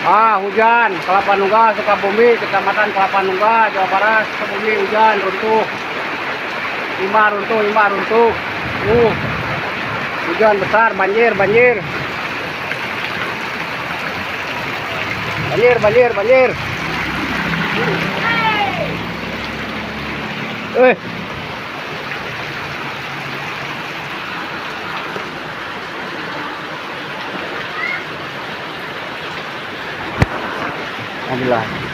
Hujan, Kelapa Nunggal, Sukabumi, Kecamatan Kelapa Nunggal, Jawa Barat, Sukabumi, hujan, runtuh. 5 runtuh. Hujan besar, banjir. Banjir. Alhamdulillah.